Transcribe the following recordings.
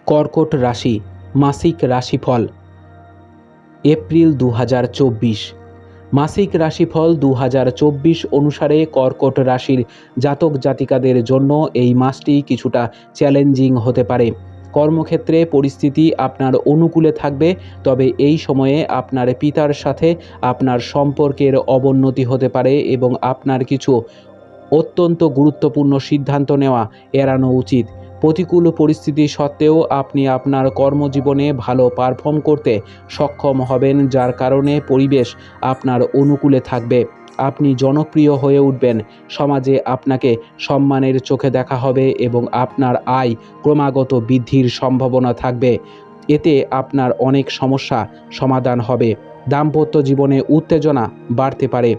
কর্কট রাশি মাসিক রাশিফল এপ্রিল 2024। মাসিক রাশিফল 2024 অনুসারে কর্কট রাশির জাতক জাতিকাদের জন্য এই মাসটি কিছুটা চ্যালেঞ্জিং হতে পারে। কর্মক্ষেত্রে পরিস্থিতি আপনার অনুকূলে থাকবে, তবে এই সময়ে আপনার পিতার সাথে আপনার সম্পর্কের অবনতি হতে পারে এবং আপনার কিছু অত্যন্ত গুরুত্বপূর্ণ সিদ্ধান্ত নেওয়া এড়ানো উচিত। প্রতিকূল পরিস্থিতি সত্ত্বেও আপনি আপনার কর্মজীবনে ভালো পারফর্ম করতে সক্ষম হবেন, যার কারণে পরিবেশ আপনার অনুকূলে থাকবে। আপনি জনপ্রিয় হয়ে উঠবেন, সমাজে আপনাকে সম্মানের চোখে দেখা হবে এবং আপনার আয় ক্রমাগত বৃদ্ধির সম্ভাবনা থাকবে। এতে আপনার অনেক সমস্যা সমাধান হবে। দাম্পত্য জীবনে উত্তেজনা বাড়তে পারে।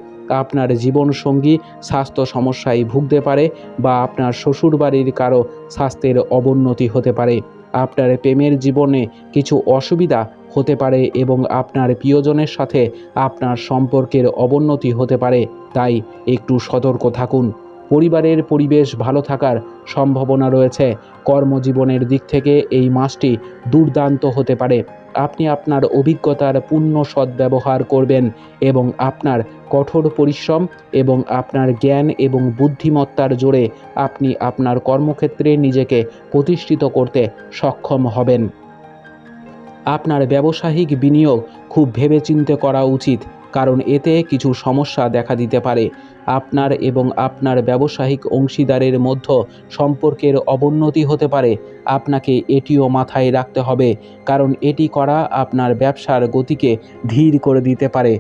আপনার জীবনসঙ্গী স্বাস্থ্য সমস্যায় ভুগতে পারে বা আপনার শ্বশুরবাড়ির কারো স্বাস্থ্যের অবনতি হতে পারে। আপনার প্রেমের জীবনে কিছু অসুবিধা হতে পারে এবং আপনার প্রিয়জনের সাথে আপনার সম্পর্কের অবনতি হতে পারে, তাই একটু সতর্ক থাকুন। পরিবারের পরিবেশ ভালো থাকার সম্ভাবনা রয়েছে। কর্মজীবনের দিক থেকে এই মাসটি দুর্দান্ত হতে পারে। আপনি আপনার অভিজ্ঞতার পূর্ণ সদ্ব্যবহার করবেন এবং আপনার কঠোর পরিশ্রম এবং আপনার জ্ঞান এবং বুদ্ধিমত্তার জোরে আপনি আপনার কর্মক্ষেত্রে নিজেকে প্রতিষ্ঠিত করতে সক্ষম হবেন। আপনার ব্যবসায়িক বিনিয়োগ খুব ভেবেচিন্তে করা উচিত, কারণ এতে কিছু সমস্যা দেখা দিতে পারে। আপনার এবং আপনার ব্যবসায়িক অংশীদারের মধ্যে সম্পর্কের অবনতি হতে পারে। আপনাকে এটিও মাথায় রাখতে হবে, কারণ এটি করা আপনার ব্যবসার গতিকে ধীর করে দিতে পারে।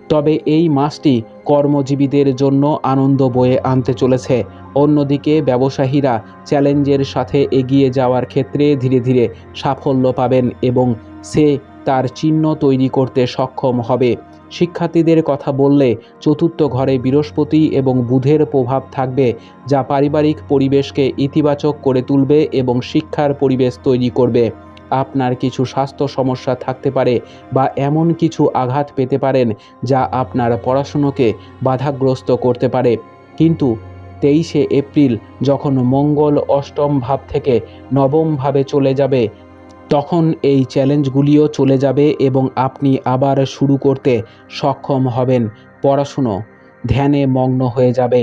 তবে এই মাসটি কর্মজীবীদের জন্য আনন্দ বয়ে আনতে চলেছে। অন্যদিকে ব্যবসায়ীরা চ্যালেঞ্জের সাথে এগিয়ে যাওয়ার ক্ষেত্রে ধীরে ধীরে সাফল্য পাবেন এবং সে তার চিহ্ন তৈরি করতে সক্ষম হবে। শিক্ষার্থীদের কথা বললে চতুর্থ ঘরে বৃহস্পতি এবং বুধের প্রভাব থাকবে, যা পারিবারিক পরিবেশকে ইতিবাচক করে তুলবে এবং শিক্ষার পরিবেশ তৈরি করবে। আপনার কিছু স্বাস্থ্য সমস্যা থাকতে পারে বা এমন কিছু আঘাত পেতে পারেন যা আপনার পড়াশুনোকে বাধাগ্রস্ত করতে পারে, কিন্তু 23শে এপ্রিল যখন মঙ্গল অষ্টম ভাব থেকে নবম ভাবে চলে যাবে, তখন এই চ্যালেঞ্জগুলিও চলে যাবে এবং আপনি আবার শুরু করতে সক্ষম হবেন। পড়াশুনো ধ্যানে মগ্ন হয়ে যাবে।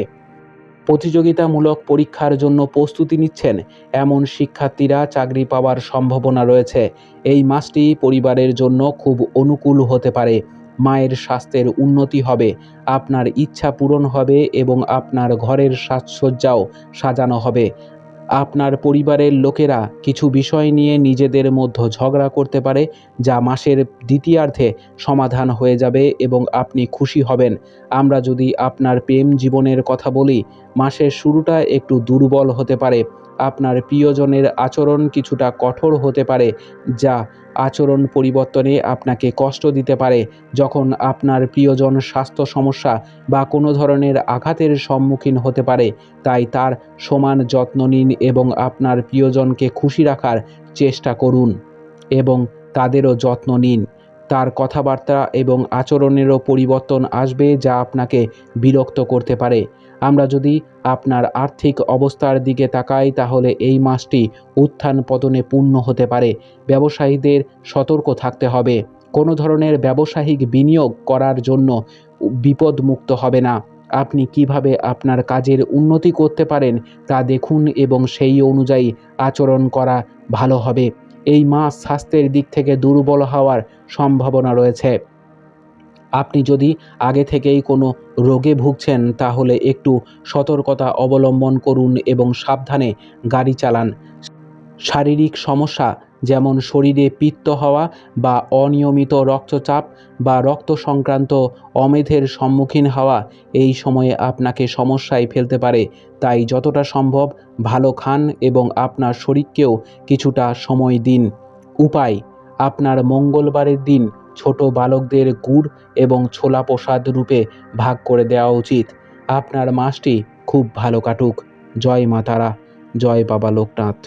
প্রতিযোগিতামূলক পরীক্ষার জন্য প্রস্তুতি নিচ্ছেন এমন শিক্ষার্থীরা চাকরি পাওয়ার সম্ভাবনা রয়েছে। এই মাসটি পরিবারের জন্য খুব অনুকূল হতে পারে। মায়ের স্বাস্থ্যের উন্নতি হবে, আপনার ইচ্ছা পূরণ হবে এবং আপনার ঘরের সাজসজ্জাও সাজানো হবে। আপনার পরিবারের লোকেরা কিছু বিষয় নিয়ে নিজেদের মধ্যে ঝগড়া করতে পারে, যা মাসের দ্বিতীয়ার্ধে সমাধান হয়ে যাবে এবং আপনি খুশি হবেন। আমরা যদি আপনার প্রেম জীবনের কথা বলি, মাসের শুরুটা একটু দুর্বল হতে পারে। আপনার প্রিয়জনের আচরণ কিছুটা কঠোর হতে পারে, যা আচরণ পরিবর্তনে আপনাকে কষ্ট দিতে পারে। যখন আপনার প্রিয়জন স্বাস্থ্য সমস্যা বা কোনো ধরনের আঘাতের সম্মুখীন হতে পারে, তাই তার সমান যত্ন নিন এবং আপনার প্রিয়জনকে খুশি রাখার চেষ্টা করুন এবং তাদেরও যত্ন নিন। তার কথাবার্তা এবং আচরণেরও পরিবর্তন আসবে, যা আপনাকে বিরক্ত করতে পারে। আমরা যদি আপনার আর্থিক অবস্থার দিকে তাকাই, তাহলে এই মাসটি উত্থান পতনে পূর্ণ হতে পারে। ব্যবসায়ীদের সতর্ক থাকতে হবে। কোনো ধরনের ব্যবসায়িক বিনিয়োগ করার জন্য বিপদমুক্ত হবে না। আপনি কিভাবে আপনার কাজের উন্নতি করতে পারেন তা দেখুন এবং সেই অনুযায়ী আচরণ করা ভালো হবে। এই মাস স্বাস্থ্যের দিক থেকে দুর্বল হওয়ার সম্ভাবনা রয়েছে। আপনি যদি আগে থেকেই কোনো রোগে ভুগছেন, তাহলে একটু সতর্কতা অবলম্বন করুন এবং সাবধানে গাড়ি চালান। শারীরিক সমস্যা যেমন শরীরে পিত্ত হওয়া বা অনিয়মিত রক্তচাপ বা রক্ত সংক্রান্ত অমেধের সম্মুখীন হওয়া এই সময়ে আপনাকে সমস্যায় ফেলতে পারে। তাই যতটা সম্ভব ভালো খান এবং আপনার শরীরকেও কিছুটা সময় দিন। উপায়: আপনার মঙ্গলবারের দিন ছোট বালকদের গুড় এবং ছোলা প্রসাদ রূপে ভাগ করে দেওয়া উচিত। আপনার মাসটি খুব ভালো কাটুক। জয় মা তারা, জয় বাবা লোকনাথ।